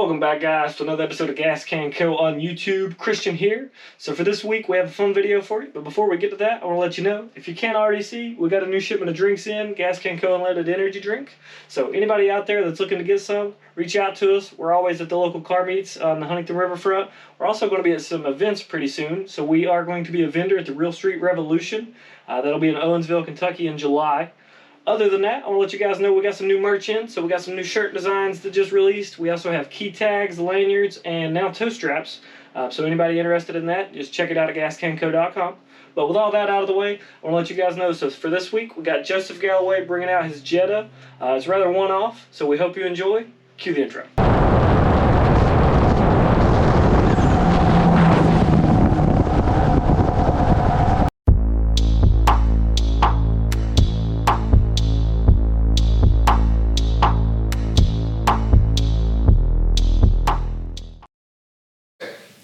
Welcome back, guys, to another episode of GasCanCo on YouTube. Christian here. So for this week, we have a fun video for you. But before we get to that, I want to let you know, if you can't already see, we got a new shipment of drinks in, GasCanCo Unleaded Energy Drink. So anybody out there that's looking to get some, reach out to us. We're always at the local car meets on the Huntington Riverfront. We're also going to be at some events pretty soon. So we are going to be a vendor at the Real Street Revolution. That'll be in Owensville, Kentucky in July. Other than that, I want to let you guys know we got some new merch in. So we got some new shirt designs that just released. We also have key tags, lanyards, and now toe straps. So anybody interested in that, just check it out at GasCanCo.com. But with all that out of the way, I want to let you guys know, so for this week, we got Joseph Galloway bringing out his Jetta. It's rather one-off, so we hope you enjoy. Cue the intro.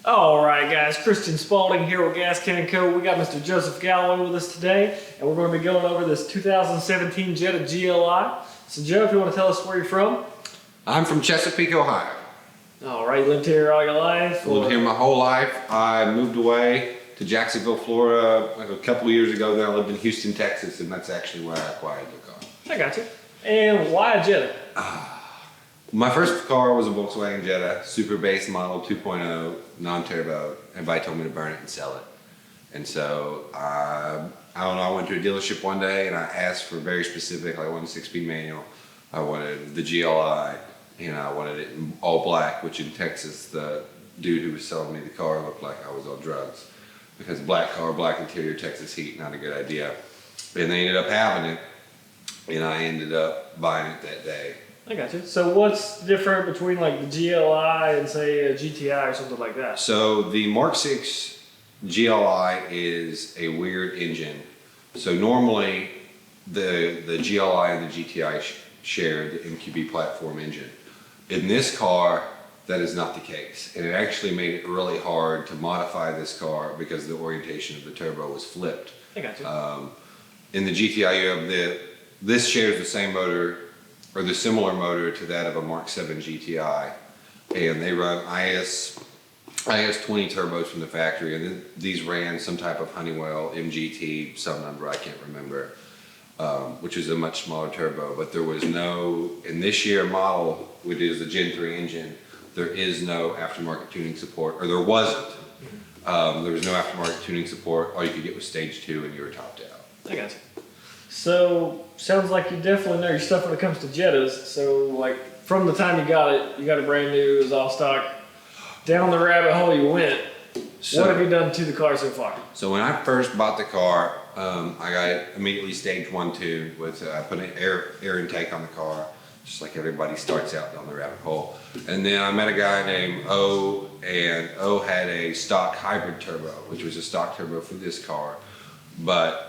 Alright guys, Christian Spaulding here with GasCanCo. We got Mr. Joseph Galloway with us today, and we're going to be going over this 2017 Jetta GLI. So Joe, if you want to tell us where you're from. I'm from Chesapeake, Ohio. Alright, you lived here all your life? Lived here my whole life. I moved away to Jacksonville, Florida like a couple of years ago. Then I lived in Houston, Texas, and that's actually where I acquired the car. I got you. And why a Jetta? My first car was a Volkswagen Jetta, super base model 2.0, non-turbo. Everybody told me to burn it and sell it. And so, I don't know, I went to a dealership one day and I asked for very specific, like I wanted a 6-speed manual. I wanted the GLI, and I wanted it in all black, which in Texas, the dude who was selling me the car looked like I was on drugs. Because black car, black interior, Texas heat, not a good idea. And they ended up having it, and I ended up buying it that day. I got you. So what's different between like the GLI and say a GTI or something like that? So the Mark 6 GLI is a weird engine. So normally the GLI and the GTI share the MQB platform engine. In this car, that is not the case. And it actually made it really hard to modify this car because the orientation of the turbo was flipped. I got you. In the GTI, you have this shares the same motor, or the similar motor to that of a Mark 7 GTI, and they run IS 20 turbos from the factory, and then these ran some type of Honeywell MGT, some number I can't remember, which is a much smaller turbo. But there was no, in this year model, which is the Gen 3 engine, there is no aftermarket tuning support, or there wasn't. There was no aftermarket tuning support. All you could get was stage 2, and you were topped out. I got you. So, sounds like you definitely know your stuff when it comes to Jettas. So, like, from the time you got it brand new, it was all stock. Down the rabbit hole you went. So, what have you done to the car so far? So when I first bought the car, I got it immediately stage 1 tuned with, I put an air intake on the car, just like everybody starts out down the rabbit hole. And then I met a guy named O, and O had a stock hybrid turbo, which was a stock turbo for this car. But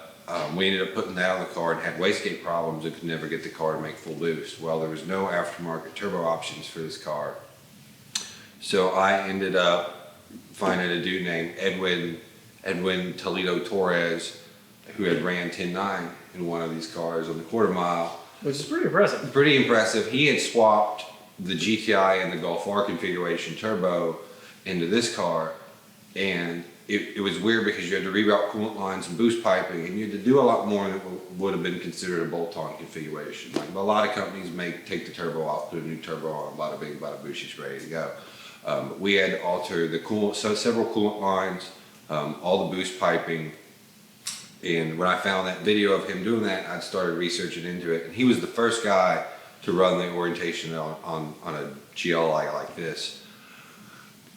we ended up putting that on the car and had wastegate problems and could never get the car to make full boost. Well, there was no aftermarket turbo options for this car. So I ended up finding a dude named Edwin Toledo Torres, who had ran 10.9 in one of these cars on the quarter mile. Which is pretty impressive. Pretty impressive. He had swapped the GTI and the Golf R configuration turbo into this car, and it was weird because you had to reroute coolant lines and boost piping, and you had to do a lot more than would have been considered a bolt-on configuration. Like a lot of companies take the turbo off, put a new turbo on, bada bing, bada boosh, it's ready to go. We had to alter the several coolant lines, all the boost piping, and when I found that video of him doing that, I started researching into it, and he was the first guy to run the orientation on a GLI like this.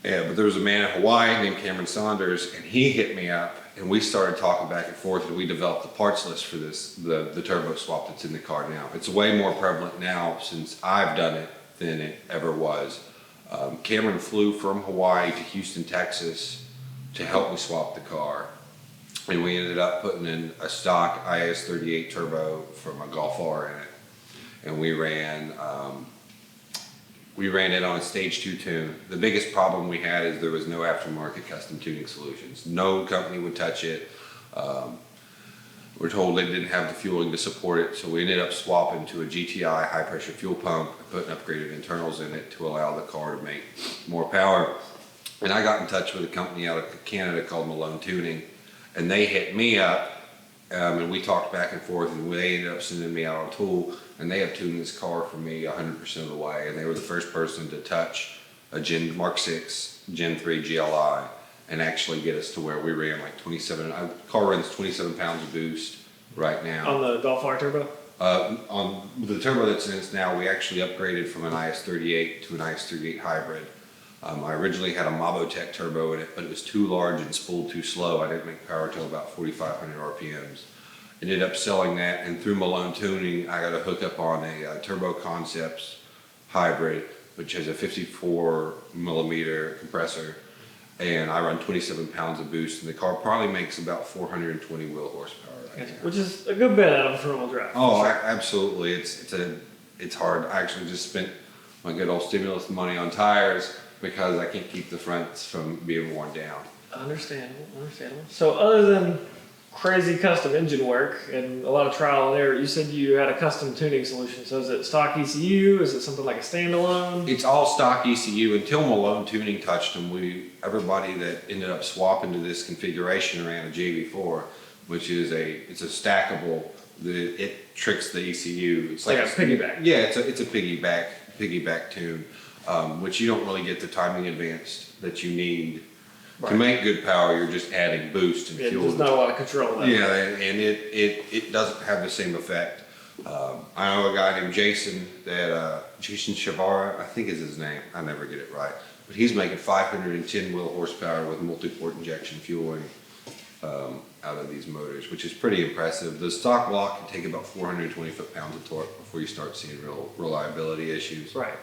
Yeah, but there was a man in Hawaii named Cameron Saunders, and he hit me up, and we started talking back and forth, and we developed the parts list for this, the turbo swap that's in the car now. It's way more prevalent now since I've done it than it ever was. Cameron flew from Hawaii to Houston, Texas to help me swap the car, and we ended up putting in a stock IS-38 turbo from a Golf R in it, and we ran it on a stage 2 tune. The biggest problem we had is there was no aftermarket custom tuning solutions. No company would touch it. were told they didn't have the fueling to support it, so we ended up swapping to a GTI high pressure fuel pump and putting upgraded internals in it to allow the car to make more power. And I got in touch with a company out of Canada called Malone Tuning, and they hit me up, and we talked back and forth, and they ended up sending me out a tool, and they have tuned this car for me 100% of the way, and they were the first person to touch a Mark 6 Gen 3 GLI and actually get us to where we ran like 27. The car runs 27 pounds of boost right now. On the Golf R turbo? On the turbo that's in it now, we actually upgraded from an IS38 to an IS38 hybrid. I originally had a Mabotech turbo in it, but it was too large and spooled too slow. I didn't make power till about 4,500 RPMs. Ended up selling that, and through Malone Tuning, I got a hookup on a Turbo Concepts hybrid, which has a 54 millimeter compressor, and I run 27 pounds of boost, and the car probably makes about 420 wheel horsepower right now. Which is a good bit out of a front wheel drive. Oh, absolutely. It's hard. I actually just spent my good old stimulus money on tires because I can't keep the fronts from being worn down. Understandable. So other than crazy custom engine work and a lot of trial and error, you said you had a custom tuning solution. So is it stock ECU? Is it something like a standalone? It's all stock ECU until Malone Tuning touched them. Everybody that ended up swapping to this configuration ran a JV4, which is it's a stackable. It tricks the ECU. It's like a piggyback. Yeah, it's a piggyback tune, which you don't really get the timing advance that you need. Right. To make good power, you're just adding boost and fuel. There's not a lot of control there. Yeah, and it doesn't have the same effect. I know a guy named Jason Jason Shavara, I think is his name. I never get it right, but he's making 510 wheel horsepower with multi-port injection fueling out of these motors, which is pretty impressive. The stock block can take about 420 foot-pounds of torque before you start seeing real reliability issues. Right.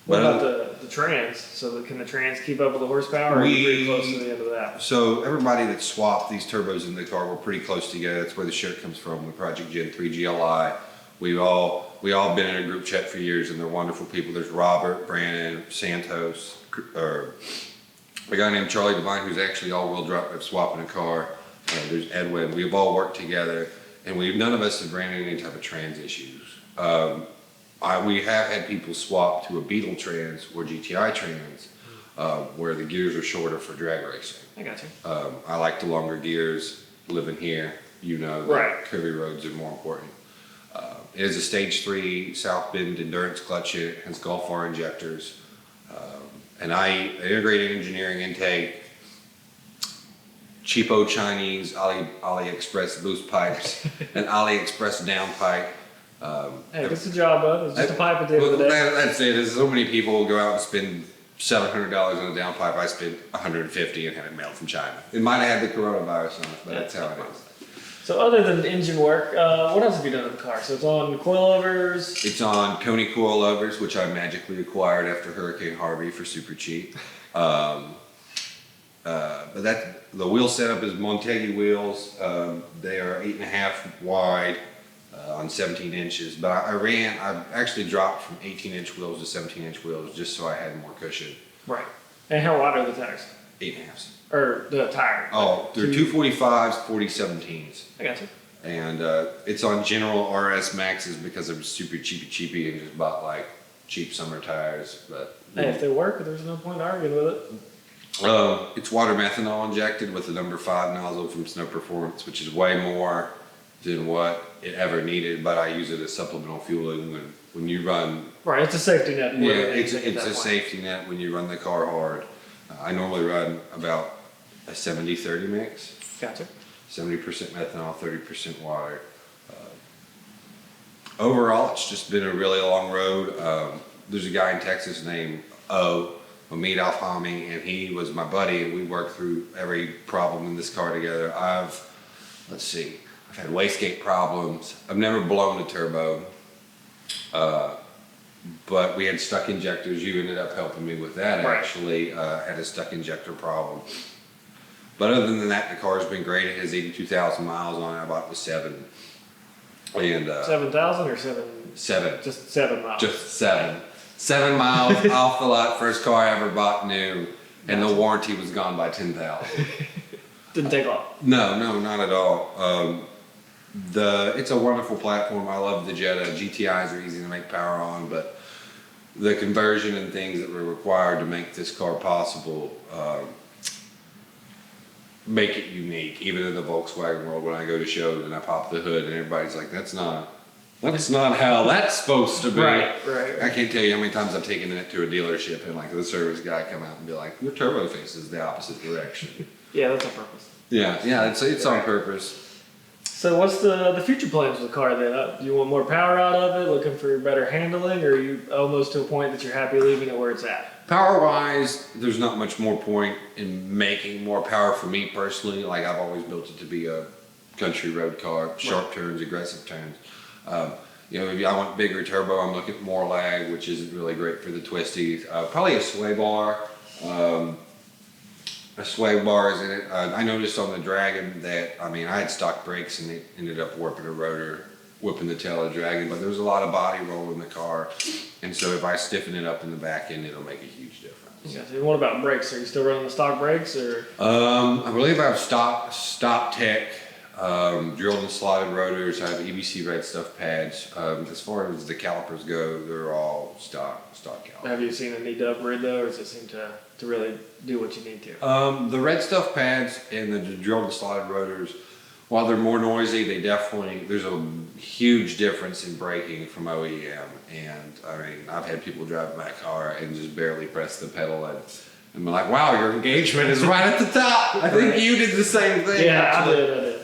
What about the trans? So can the trans keep up with the horsepower, or are you pretty close to the end of that? So everybody that swapped these turbos in the car were pretty close together. That's where the shirt comes from, the Project Gen 3 GLI. We all been in a group chat for years, and they're wonderful people. There's Robert, Brandon, Santos, or a guy named Charlie Devine, who's actually all-wheel drive swapping a car. There's Edwin. We've all worked together, and none of us have ran into any type of trans issues. We have had people swap to a Beetle trans or GTI trans, where the gears are shorter for drag racing. I got you. I like the longer gears. Living here, right. Curvy roads are more important. It is a stage 3 South Bend endurance clutch. It has Golf R injectors, and I integrated engineering intake. Cheapo Chinese AliExpress boost pipes and AliExpress down pipe. Hey, it's a job, bud. It's just a pipe at the end of the day. That's it. There's so many people go out and spend $700 on a down pipe. I spent $150 and had it mailed from China. It might have had the coronavirus on it, but that's how it is. So other than engine work, what else have you done to the car? So it's on coilovers? It's on Coney coilovers, which I magically acquired after Hurricane Harvey for super cheap. But the wheel setup is Montegi wheels. They are 8.5 wide. On 17 inches, but I actually dropped from 18-inch wheels to 17-inch wheels just so I had more cushion. Right. And how wide are the tires? 8.5s. Or the tire? Oh, they're 245s, 4017s. I got you. And it's on General RS Maxes because I'm super cheapy and just bought like cheap summer tires. But hey, if they work, there's no point arguing with it. It's water methanol injected with the number 5 nozzle from Snow Performance, which is way more than what it ever needed, but I use it as supplemental fueling when you run. Right, it's a safety net. Yeah, it's a safety net when you run the car hard. I normally run about a 70-30 mix. Gotcha. 70% methanol, 30% water. Overall, it's just been a really long road. There's a guy in Texas named Hamid Alfahmi, and he was my buddy, and we worked through every problem in this car together. I've had wastegate problems. I've never blown a turbo, but we had stuck injectors. You ended up helping me with that, right. Actually. Had a stuck injector problem. But other than that, the car's been great. It has 82,000 miles on it. I bought it with 7. And 7,000 or 7? 7. Just 7 miles. Just 7. 7 miles off the lot. First car I ever bought new, and the warranty was gone by 10,000. Didn't take long. No, not at all. It's a wonderful platform. I love the Jetta. GTIs are easy to make power on, but the conversion and things that were required to make this car possible make it unique. Even in the Volkswagen world, when I go to shows and I pop the hood and everybody's like, that's not how that's supposed to be. Right. I can't tell you how many times I've taken it to a dealership and like the service guy come out and be like, your turbo faces the opposite direction. Yeah, that's on purpose. Yeah, it's on purpose. So what's the future plans with the car then? Do you want more power out of it, looking for better handling, or are you almost to a point that you're happy leaving it where it's at? Power-wise, there's not much more point in making more power for me personally. Like, I've always built it to be a country road car, sharp turns, aggressive turns. If I want bigger turbo, I'm looking at more lag, which isn't really great for the twisties. Probably a sway bar. A sway bar is in it. I noticed on the Dragon that, I had stock brakes and it ended up warping a rotor, whipping the tail of the Dragon, but there was a lot of body roll in the car. And so if I stiffen it up in the back end, it'll make a huge difference. Gotcha. And what about brakes? Are you still running the stock brakes, or? I believe I have stop tech, drilled and slotted rotors. I have EBC red stuff pads. As far as the calipers go, they're all stock calipers. Have you seen a need to upgrade though, or does it seem to really do what you need to? The red stuff pads and the drilled and slotted rotors, while they're more noisy, there's a huge difference in braking from OEM. And I've had people drive my car and just barely press the pedal and be like, wow, your engagement is right at the top. I think you did the same thing. Yeah, actually. I did.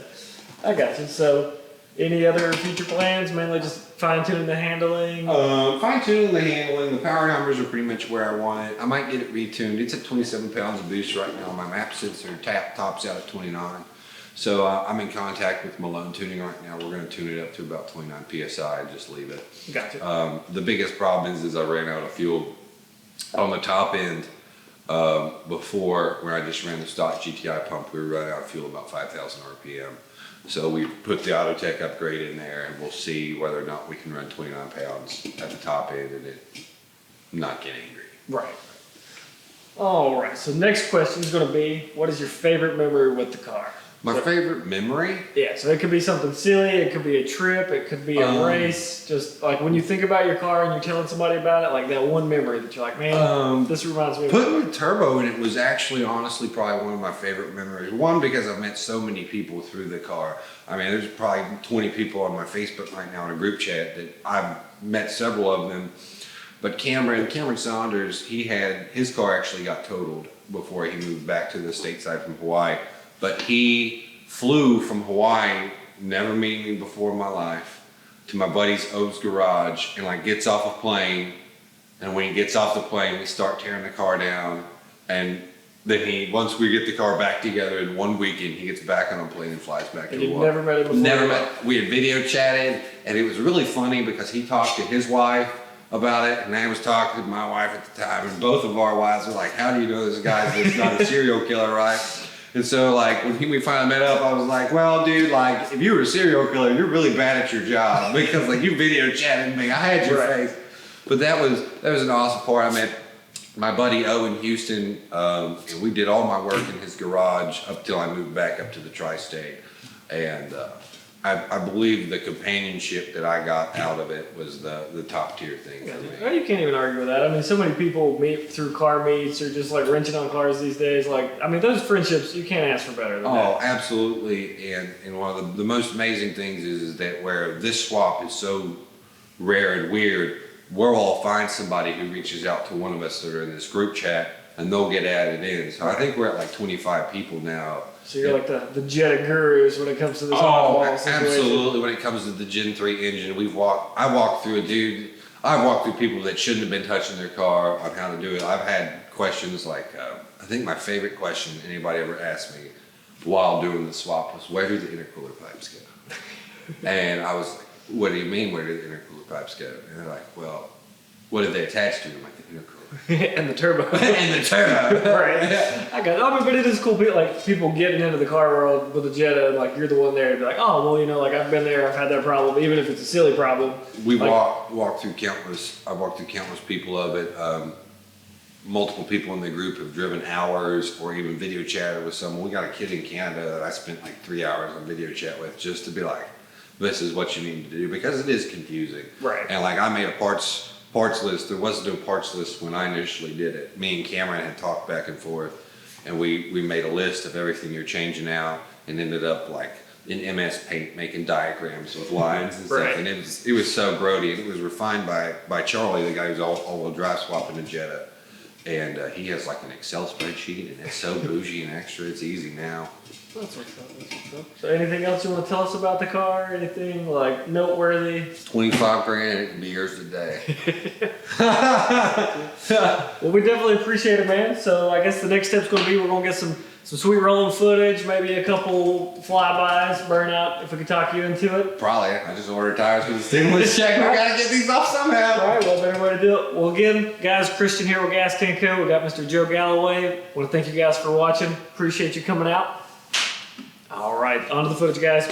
I got you. So, any other future plans? Mainly just fine-tuning the handling? Fine-tuning the handling. The power numbers are pretty much where I want it. I might get it retuned. It's at 27 pounds of boost right now. My map sensor tops out at 29. So I'm in contact with Malone Tuning right now. We're going to tune it up to about 29 PSI and just leave it. Gotcha. The biggest problem is I ran out of fuel on the top end. Before, when I just ran the stock GTI pump, we were running out of fuel about 5,000 RPM. So we put the Autotech upgrade in there, and we'll see whether or not we can run 29 pounds at the top end and it not get angry. Right. All right. So next question is going to be, what is your favorite memory with the car? My favorite memory? Yeah. So it could be something silly. It could be a trip. It could be a race. Just like when you think about your car and you're telling somebody about it, like that one memory that you're like, man, this reminds me of putting the turbo in it was actually honestly probably one of my favorite memories. One, because I've met so many people through the car. There's probably 20 people on my Facebook right now in a group chat that I've met several of them. But Cameron Saunders, his car actually got totaled before he moved back to the stateside from Hawaii. But he flew from Hawaii, never meeting me before in my life, to my buddy's O's garage and gets off a plane. And when he gets off the plane, we start tearing the car down. And then once we get the car back together in one weekend, he gets back on a plane and flies back to Hawaii. You've never met him before? Never met. We had video chatted, and it was really funny because he talked to his wife about it, and I was talking to my wife at the time, and both of our wives were like, how do you know this guy's not a serial killer, right? And so when we finally met up, I was like, well, dude, if you were a serial killer, you're really bad at your job because you video chatted me. I had your face. But that was an awesome part. I met my buddy O in Houston, and we did all my work in his garage up till I moved back up to the tri-state. And I believe the companionship that I got out of it was the top tier thing for me. Well, you can't even argue with that. So many people meet through car meets or just wrenching on cars these days. Those friendships, you can't ask for better than that. Oh, absolutely. And one of the most amazing things is that where this swap is so rare and weird, we'll all find somebody who reaches out to one of us that are in this group chat and they'll get added in. So I think we're at 25 people now. So you're the Jetta gurus when it comes to this off-wall situation. Absolutely. When it comes to the Gen 3 engine, I walked through people that shouldn't have been touching their car on how to do it. I've had questions I think my favorite question anybody ever asked me while doing the swap was, where do the intercooler pipes go? And I was like, what do you mean, where do the intercooler pipes go? And they're like, well, what are they attached to? I'm like, the intercooler. And the turbo. And the turbo. Right. I got it. But it is cool. People getting into the car world with a Jetta, you're the one there to be like, oh, well, I've been there, I've had that problem, even if it's a silly problem. I've walked through countless people of it. multiple people in the group have driven hours or even video chatted with someone. We got a kid in Canada that I spent like 3 hours on video chat with just to be like, this is what you need to do, because it is confusing. Right. And like I made a parts list. There was no parts list when I initially did it. Me and Cameron had talked back and forth, and we made a list of everything you're changing out, and ended up like in MS Paint making diagrams with lines and stuff. Right. And it was so grody, and it was refined by Charlie, the guy who's all-wheel drive swapping a Jetta. And he has like an Excel spreadsheet, and it's so bougie and extra. It's easy now. That's what's up. That's what's up. So anything else you want to tell us about the car? Anything like noteworthy? 25 grand, it can be yours today. Well, we definitely appreciate it, man. So I guess the next step's going to be we're going to get some sweet rolling footage, maybe a couple flybys, burnout, if we could talk you into it. Probably. I just ordered tires for the stimulus check. We gotta get these off somehow. All right, well, better way to do it. Well, again, guys, Christian here with GasCanCo. We got Mr. Joe Galloway. Want to thank you guys for watching. Appreciate you coming out. All right, on to the footage, guys.